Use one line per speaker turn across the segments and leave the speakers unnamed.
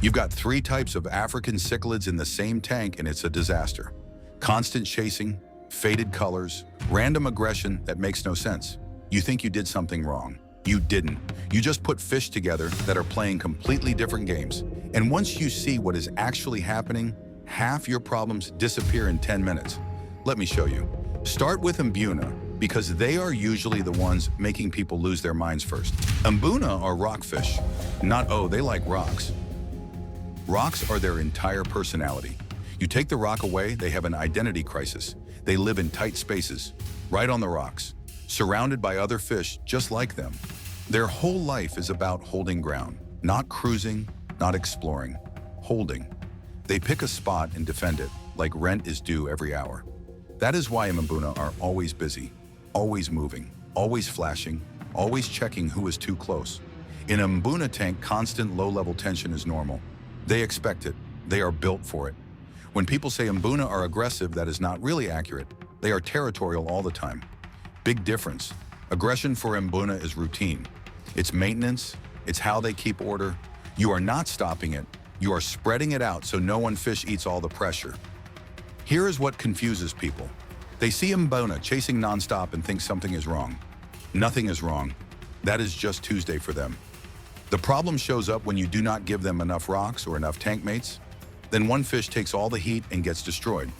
You've got three types of African cichlids in the same tank and it's a disaster. Constant chasing, faded colors, random aggression that makes no sense. You think you did something wrong. You didn't. You just put fish together that are playing completely different games. And once you see what is actually happening, half your problems disappear in 10 minutes. Let me show you. Start with Mbuna, because they are usually the ones making people lose their minds first. Mbuna are rockfish. Not, oh, they like rocks. Rocks are their entire personality. You take the rock away, they have an identity crisis. They live in tight spaces, right on the rocks, surrounded by other fish just like them. Their whole life is about holding ground, not cruising, not exploring, holding. They pick a spot and defend it, like rent is due every hour. That is why Mbuna are always busy, always moving, always flashing, always checking who is too close. In a Mbuna tank, constant low-level tension is normal. They expect it. They are built for it. When people say Mbuna are aggressive, that is not really accurate. They are territorial all the time. Big difference. Aggression for Mbuna is routine. It's maintenance. It's how they keep order. You are not stopping it. You are spreading it out so no one fish eats all the pressure. Here is what confuses people. They see Mbuna chasing nonstop and think something is wrong. Nothing is wrong. That is just Tuesday for them. The problem shows up when you do not give them enough rocks or enough tank mates. Then one fish takes all the heat and gets destroyed.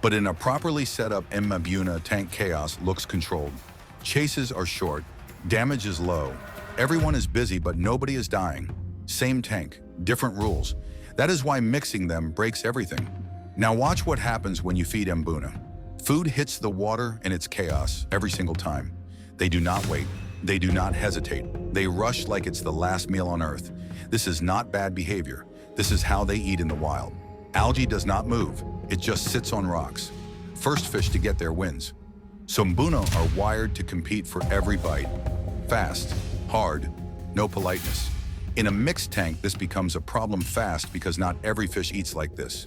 But in a properly set up Mbuna tank, chaos looks controlled. Chases are short, damage is low. Everyone is busy, but nobody is dying. Same tank, different rules. That is why mixing them breaks everything. Now watch what happens when you feed Mbuna. Food hits the water and it's chaos every single time. They do not wait. They do not hesitate. They rush like it's the last meal on Earth. This is not bad behavior. This is how they eat in the wild. Algae does not move. It just sits on rocks. First fish to get there wins. So Mbuna are wired to compete for every bite. Fast, hard, no politeness. In a mixed tank, this becomes a problem fast because not every fish eats like this.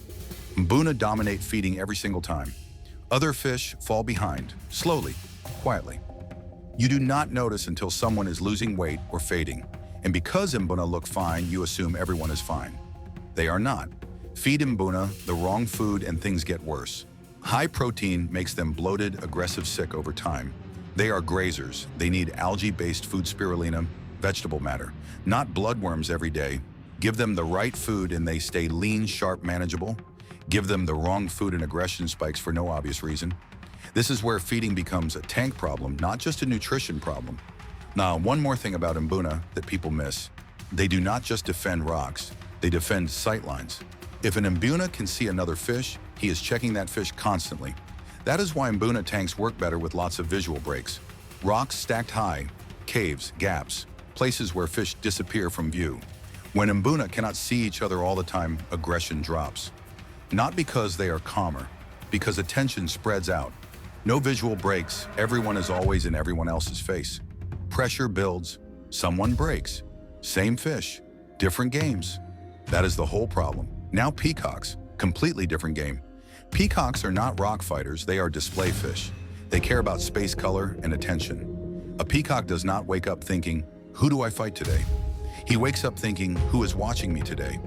Mbuna dominate feeding every single time. Other fish fall behind, slowly, quietly. You do not notice until someone is losing weight or fading. And because Mbuna look fine, you assume everyone is fine. They are not. Feed Mbuna the wrong food and things get worse. High protein makes them bloated, aggressive, sick over time. They are grazers. They need algae-based food, spirulina, vegetable matter, not bloodworms every day. Give them the right food and they stay lean, sharp, manageable. Give them the wrong food and aggression spikes for no obvious reason. This is where feeding becomes a tank problem, not just a nutrition problem. Now, one more thing about Mbuna that people miss. They do not just defend rocks, they defend sightlines. If an Mbuna can see another fish, he is checking that fish constantly. That is why Mbuna tanks work better with lots of visual breaks. Rocks stacked high, caves, gaps, places where fish disappear from view. When Mbuna cannot see each other all the time, aggression drops. Not because they are calmer, because attention spreads out. No visual breaks, everyone is always in everyone else's face. Pressure builds, someone breaks. Same fish, different games. That is the whole problem. Now peacocks, completely different game. Peacocks are not rock fighters, they are display fish. They care about space, color, and attention. A peacock does not wake up thinking, who do I fight today? He wakes up thinking, who is watching me today?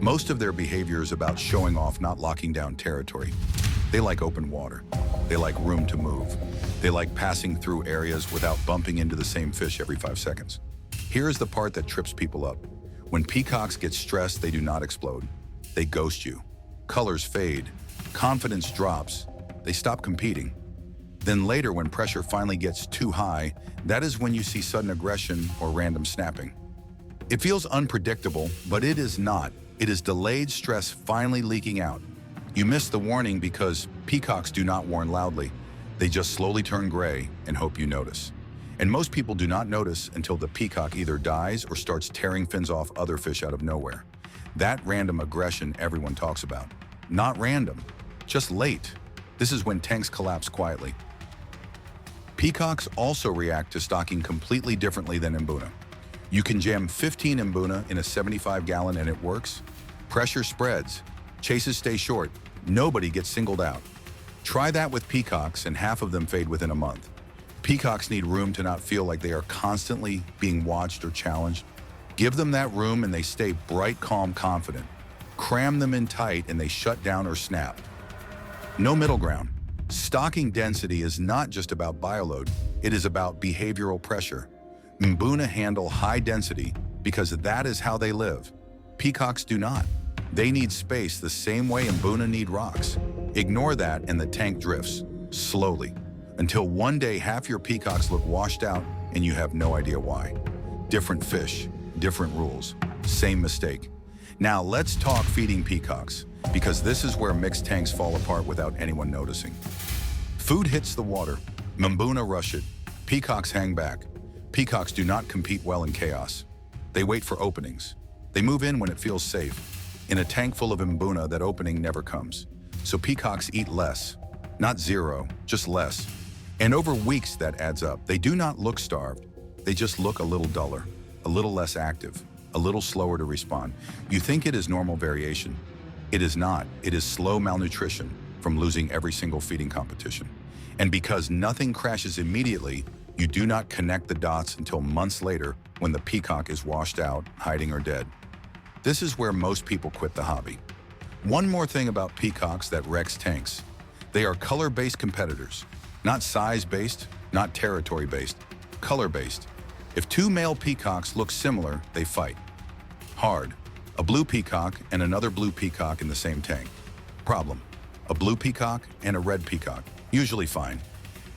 Most of their behavior is about showing off, not locking down territory. They like open water. They like room to move. They like passing through areas without bumping into the same fish every 5 seconds. Here is the part that trips people up. When peacocks get stressed, they do not explode. They ghost you. Colors fade. Confidence drops. They stop competing. Then later, when pressure finally gets too high, that is when you see sudden aggression or random snapping. It feels unpredictable, but it is not. It is delayed stress finally leaking out. You miss the warning because peacocks do not warn loudly. They just slowly turn gray and hope you notice. And most people do not notice until the peacock either dies or starts tearing fins off other fish out of nowhere. That random aggression everyone talks about. Not random, just late. This is when tanks collapse quietly. Peacocks also react to stocking completely differently than Mbuna. You can jam 15 Mbuna in a 75-gallon and it works. Pressure spreads. Chases stay short. Nobody gets singled out. Try that with peacocks and half of them fade within a month. Peacocks need room to not feel like they are constantly being watched or challenged. Give them that room and they stay bright, calm, confident. Cram them in tight and they shut down or snap. No middle ground. Stocking density is not just about bioload, it is about behavioral pressure. Mbuna handle high density because that is how they live. Peacocks do not. They need space the same way Mbuna need rocks. Ignore that and the tank drifts, slowly, until one day half your peacocks look washed out and you have no idea why. Different fish, different rules, same mistake. Now let's talk feeding peacocks, because this is where mixed tanks fall apart without anyone noticing. Food hits the water, Mbuna rush it, peacocks hang back. Peacocks do not compete well in chaos. They wait for openings. They move in when it feels safe. In a tank full of Mbuna, that opening never comes. So peacocks eat less. Not zero, just less. And over weeks that adds up. They do not look starved. They just look a little duller, a little less active, a little slower to respond. You think it is normal variation. It is not. It is slow malnutrition from losing every single feeding competition. And because nothing crashes immediately, you do not connect the dots until months later when the peacock is washed out, hiding or dead. This is where most people quit the hobby. One more thing about peacocks that wrecks tanks. They are color-based competitors, not size-based, not territory-based, color-based. If two male peacocks look similar, they fight. Hard. A blue peacock and another blue peacock in the same tank. Problem. A blue peacock and a red peacock. Usually fine.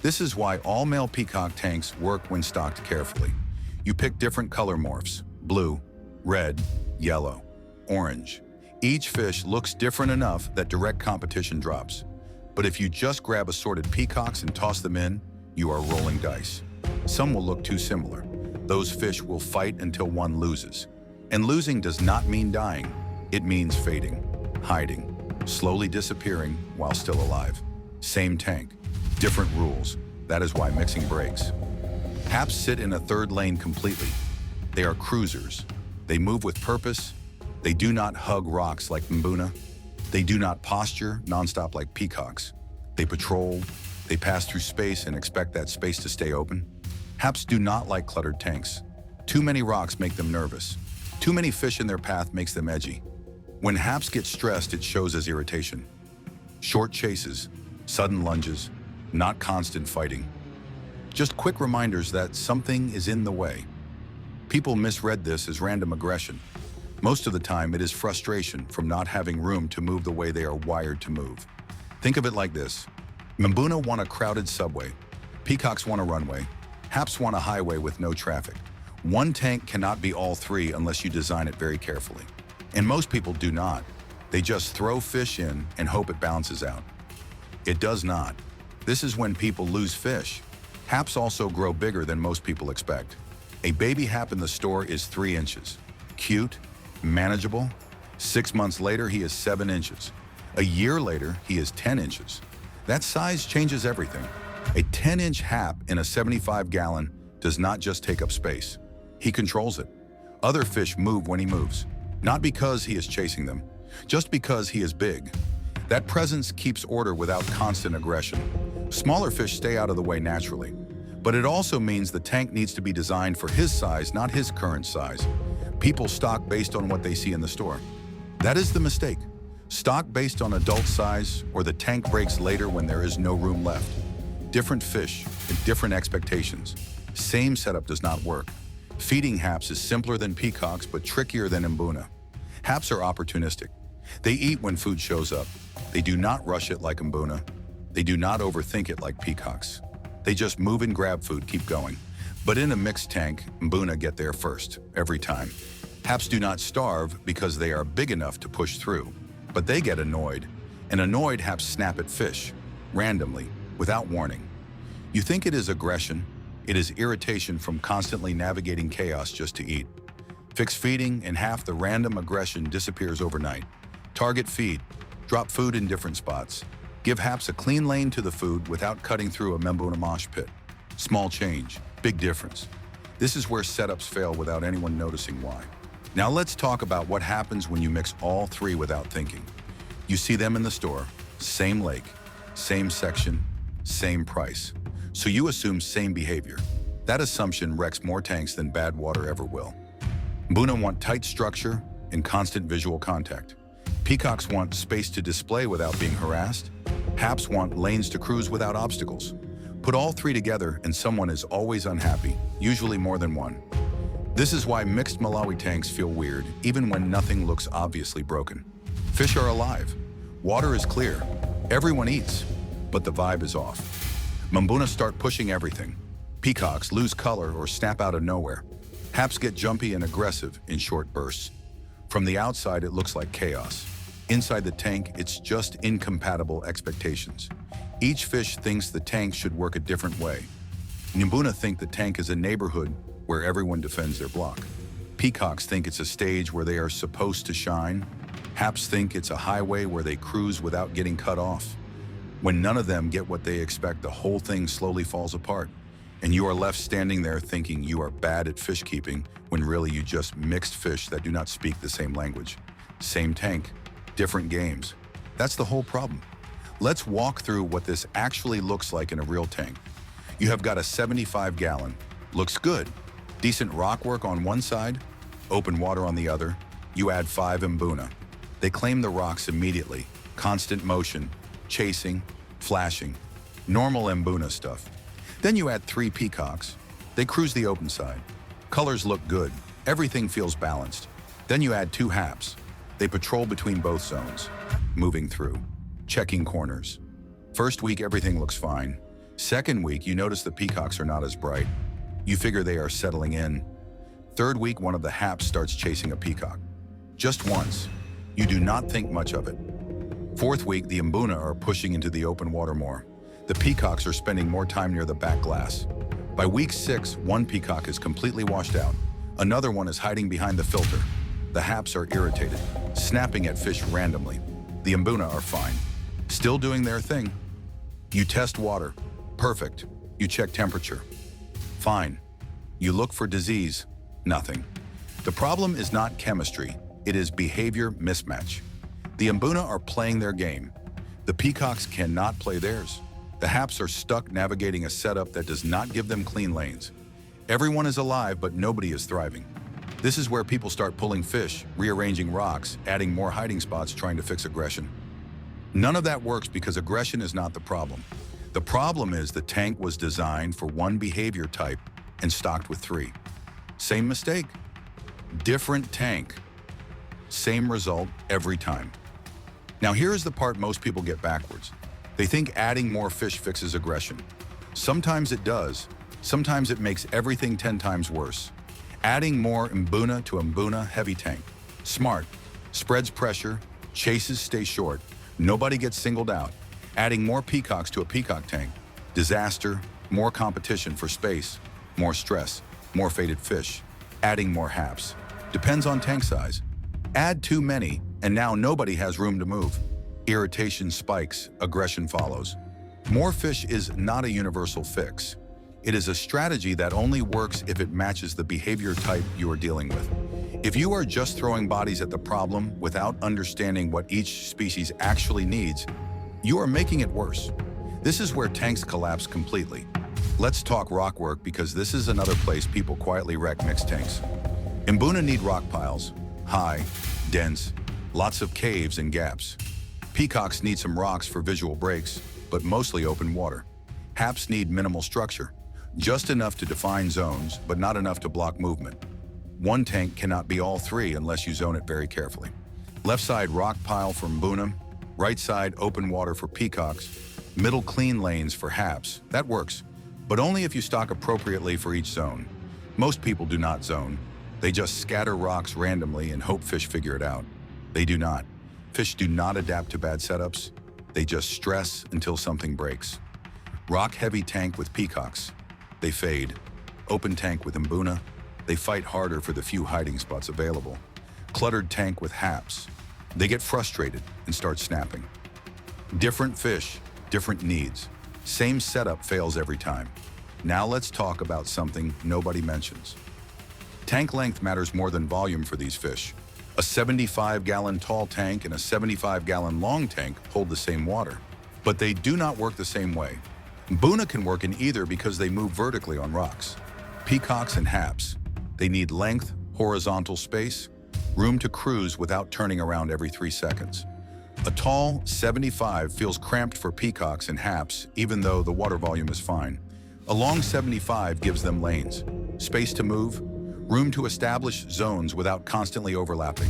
This is why all male peacock tanks work when stocked carefully. You pick different color morphs, blue, red, yellow, orange. Each fish looks different enough that direct competition drops. But if you just grab assorted peacocks and toss them in, you are rolling dice. Some will look too similar. Those fish will fight until one loses. And losing does not mean dying. It means fading, hiding, slowly disappearing while still alive. Same tank, different rules. That is why mixing breaks. Haps sit in a third lane completely. They are cruisers. They move with purpose. They do not hug rocks like Mbuna. They do not posture nonstop like peacocks. They patrol. They pass through space and expect that space to stay open. Haps do not like cluttered tanks. Too many rocks make them nervous. Too many fish in their path makes them edgy. When haps get stressed, it shows as irritation. Short chases, sudden lunges, not constant fighting. Just quick reminders that something is in the way. People misread this as random aggression. Most of the time, it is frustration from not having room to move the way they are wired to move. Think of it like this. Mbuna want a crowded subway. Peacocks want a runway. Haps want a highway with no traffic. One tank cannot be all three unless you design it very carefully. And most people do not. They just throw fish in and hope it balances out. It does not. This is when people lose fish. Haps also grow bigger than most people expect. A baby hap in the store is 3 inches. Cute, manageable. 6 months later, he is 7 inches. A year later, he is 10 inches. That size changes everything. A 10-inch hap in a 75-gallon does not just take up space. He controls it. Other fish move when he moves, not because he is chasing them, just because he is big. That presence keeps order without constant aggression. Smaller fish stay out of the way naturally, but it also means the tank needs to be designed for his size, not his current size. People stock based on what they see in the store. That is the mistake. Stock based on adult size, or the tank breaks later when there is no room left. Different fish and different expectations. Same setup does not work. Feeding haps is simpler than peacocks, but trickier than Mbuna. Haps are opportunistic. They eat when food shows up. They do not rush it like Mbuna. They do not overthink it like peacocks. They just move and grab food, keep going. But in a mixed tank, Mbuna get there first, every time. Haps do not starve because they are big enough to push through, but they get annoyed. And annoyed haps snap at fish, randomly, without warning. You think it is aggression. It is irritation from constantly navigating chaos just to eat. Fix feeding and half the random aggression disappears overnight. Target feed. Drop food in different spots. Give haps a clean lane to the food without cutting through a Mbuna mosh pit. Small change, big difference. This is where setups fail without anyone noticing why. Now let's talk about what happens when you mix all three without thinking. You see them in the store, same lake, same section, same price. So you assume same behavior. That assumption wrecks more tanks than bad water ever will. Mbuna want tight structure and constant visual contact. Peacocks want space to display without being harassed. Haps want lanes to cruise without obstacles. Put all three together and someone is always unhappy, usually more than one. This is why mixed Malawi tanks feel weird, even when nothing looks obviously broken. Fish are alive. Water is clear. Everyone eats, but the vibe is off. Mbuna start pushing everything. Peacocks lose color or snap out of nowhere. Haps get jumpy and aggressive in short bursts. From the outside, it looks like chaos. Inside the tank, it's just incompatible expectations. Each fish thinks the tank should work a different way. Mbuna think the tank is a neighborhood where everyone defends their block. Peacocks think it's a stage where they are supposed to shine. Haps think it's a highway where they cruise without getting cut off. When none of them get what they expect, the whole thing slowly falls apart. And you are left standing there thinking you are bad at fish keeping when really you just mixed fish that do not speak the same language. Same tank, different games. That's the whole problem. Let's walk through what this actually looks like in a real tank. You have got a 75-gallon. Looks good. Decent rock work on one side, open water on the other. You add 5 Mbuna. They claim the rocks immediately. Constant motion, chasing, flashing. Normal Mbuna stuff. Then you add 3 peacocks. They cruise the open side. Colors look good. Everything feels balanced. Then you add 2 haps. They patrol between both zones, moving through, checking corners. First week, everything looks fine. Second week, you notice the peacocks are not as bright. You figure they are settling in. Third week, one of the haps starts chasing a peacock. Just once. You do not think much of it. Fourth week, the Mbuna are pushing into the open water more. The peacocks are spending more time near the back glass. By week 6, one peacock is completely washed out. Another one is hiding behind the filter. The haps are irritated, snapping at fish randomly. The Mbuna are fine, still doing their thing. You test water. Perfect. You check temperature. Fine. You look for disease. Nothing. The problem is not chemistry. It is behavior mismatch. The Mbuna are playing their game. The peacocks cannot play theirs. The haps are stuck navigating a setup that does not give them clean lanes. Everyone is alive, but nobody is thriving. This is where people start pulling fish, rearranging rocks, adding more hiding spots, trying to fix aggression. None of that works because aggression is not the problem. The problem is the tank was designed for one behavior type and stocked with 3. Same mistake. Different tank. Same result every time. Now here is the part most people get backwards. They think adding more fish fixes aggression. Sometimes it does. Sometimes it makes everything 10 times worse. Adding more Mbuna to Mbuna heavy tank. Smart. Spreads pressure. Chases stay short. Nobody gets singled out. Adding more peacocks to a peacock tank. Disaster. More competition for space. More stress. More faded fish. Adding more haps. Depends on tank size. Add too many, and now nobody has room to move. Irritation spikes, aggression follows. More fish is not a universal fix. It is a strategy that only works if it matches the behavior type you are dealing with. If you are just throwing bodies at the problem without understanding what each species actually needs, you are making it worse. This is where tanks collapse completely. Let's talk rock work because this is another place people quietly wreck mixed tanks. Mbuna need rock piles. High, dense, lots of caves and gaps. Peacocks need some rocks for visual breaks, but mostly open water. Haps need minimal structure, just enough to define zones, but not enough to block movement. One tank cannot be all 3 unless you zone it very carefully. Left side rock pile for Mbuna, right side open water for peacocks, middle clean lanes for haps. That works, but only if you stock appropriately for each zone. Most people do not zone. They just scatter rocks randomly and hope fish figure it out. They do not. Fish do not adapt to bad setups. They just stress until something breaks. Rock-heavy tank with peacocks. They fade. Open tank with Mbuna. They fight harder for the few hiding spots available. Cluttered tank with haps. They get frustrated and start snapping. Different fish, different needs. Same setup fails every time. Now let's talk about something nobody mentions. Tank length matters more than volume for these fish. A 75-gallon tall tank and a 75-gallon long tank hold the same water, but they do not work the same way. Mbuna can work in either because they move vertically on rocks. Peacocks and haps, they need length, Horizontal space, room to cruise without turning around every 3 seconds. A tall 75 feels cramped for peacocks and haps, even though the water volume is fine. A long 75 gives them lanes, space to move, room to establish zones without constantly overlapping.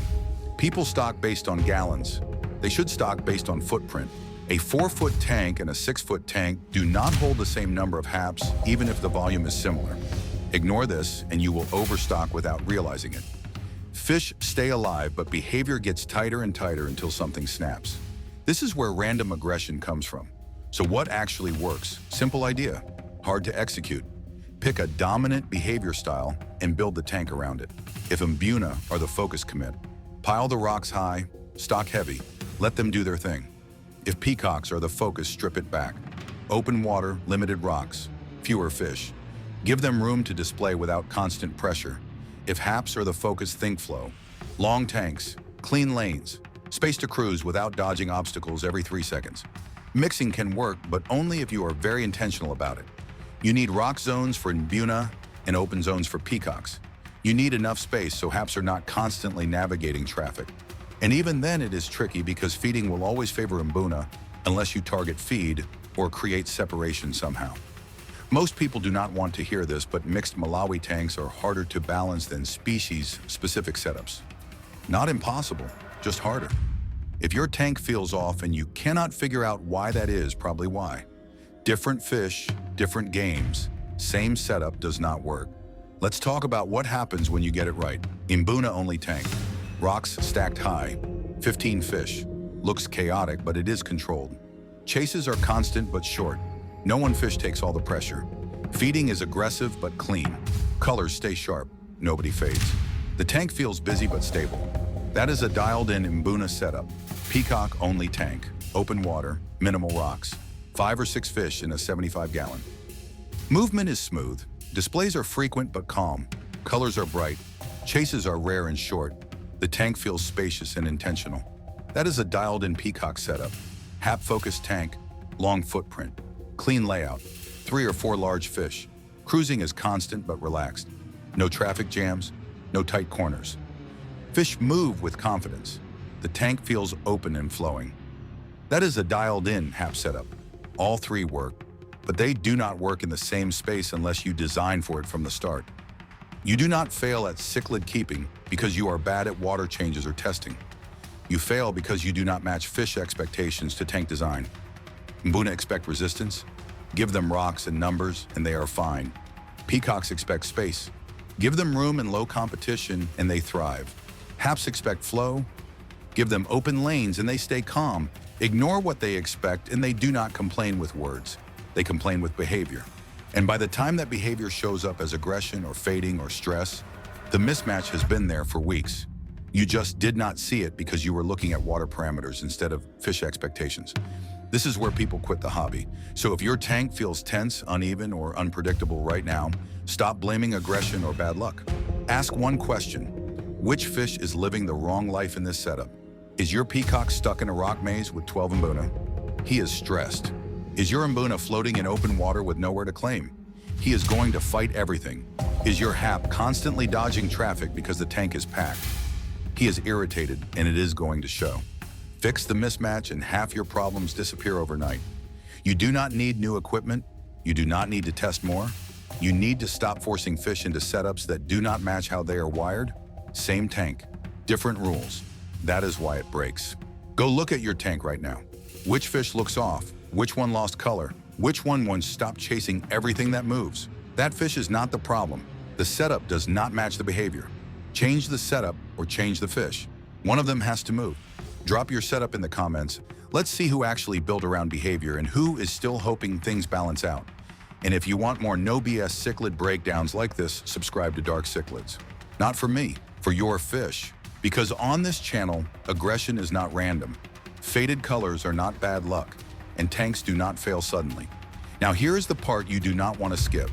People stock based on gallons. They should stock based on footprint. A 4-foot tank and a 6-foot tank do not hold the same number of haps, even if the volume is similar. Ignore this and you will overstock without realizing it. Fish stay alive, but behavior gets tighter and tighter until something snaps. This is where random aggression comes from. So what actually works? Simple idea, hard to execute. Pick a dominant behavior style and build the tank around it. If Mbuna are the focus commit, pile the rocks high, stock heavy, let them do their thing. If peacocks are the focus, strip it back. Open water, limited rocks, fewer fish. Give them room to display without constant pressure. If haps are the focus, think flow. Long tanks, clean lanes, space to cruise without dodging obstacles every 3 seconds. Mixing can work, but only if you are very intentional about it. You need rock zones for Mbuna and open zones for peacocks. You need enough space so haps are not constantly navigating traffic. And even then it is tricky because feeding will always favor Mbuna unless you target feed or create separation somehow. Most people do not want to hear this, but mixed Malawi tanks are harder to balance than species-specific setups. Not impossible, just harder. If your tank feels off and you cannot figure out why that is, probably why. Different fish, different games, same setup does not work. Let's talk about what happens when you get it right. Mbuna only tank. Rocks stacked high, 15 fish. Looks chaotic, but it is controlled. Chases are constant but short. No one fish takes all the pressure. Feeding is aggressive but clean. Colors stay sharp, nobody fades. The tank feels busy but stable. That is a dialed-in Mbuna setup. Peacock only tank, open water, minimal rocks. 5 or 6 fish in a 75-gallon. Movement is smooth. Displays are frequent but calm. Colors are bright. Chases are rare and short. The tank feels spacious and intentional. That is a dialed-in Peacock setup. Hap-focused tank, long footprint. Clean layout, 3 or 4 large fish. Cruising is constant but relaxed. No traffic jams, no tight corners. Fish move with confidence. The tank feels open and flowing. That is a dialed-in hap setup. All 3 work, but they do not work in the same space unless you design for it from the start. You do not fail at cichlid keeping because you are bad at water changes or testing. You fail because you do not match fish expectations to tank design. Mbuna expect resistance. Give them rocks and numbers, and they are fine. Peacocks expect space. Give them room and low competition, and they thrive. Haps expect flow. Give them open lanes, and they stay calm. Ignore what they expect, and they do not complain with words. They complain with behavior. And by the time that behavior shows up as aggression or fading or stress, the mismatch has been there for weeks. You just did not see it because you were looking at water parameters instead of fish expectations. This is where people quit the hobby. So if your tank feels tense, uneven, or unpredictable right now, stop blaming aggression or bad luck. Ask one question: which fish is living the wrong life in this setup? Is your peacock stuck in a rock maze with 12 Mbuna? He is stressed. Is your Mbuna floating in open water with nowhere to claim? He is going to fight everything. Is your hap constantly dodging traffic because the tank is packed? He is irritated, and it is going to show. Fix the mismatch and half your problems disappear overnight. You do not need new equipment. You do not need to test more. You need to stop forcing fish into setups that do not match how they are wired. Same tank, different rules. That is why it breaks. Go look at your tank right now. Which fish looks off? Which one lost color? Which one stopped chasing everything that moves? That fish is not the problem. The setup does not match the behavior. Change the setup or change the fish. One of them has to move. Drop your setup in the comments. Let's see who actually built around behavior and who is still hoping things balance out. And if you want more no BS cichlid breakdowns like this, subscribe to Dark Cichlids. Not for me, for your fish. Because on this channel, aggression is not random. Faded colors are not bad luck, and tanks do not fail suddenly. Now here is the part you do not want to skip.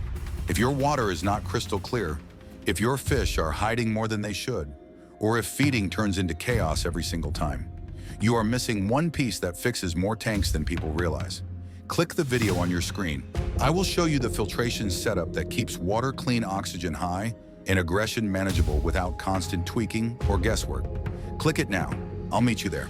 If your water is not crystal clear, if your fish are hiding more than they should, or if feeding turns into chaos every single time, you are missing one piece that fixes more tanks than people realize. Click the video on your screen. I will show you the filtration setup that keeps water clean, oxygen high, An aggression manageable without constant tweaking or guesswork. Click it now. I'll meet you there.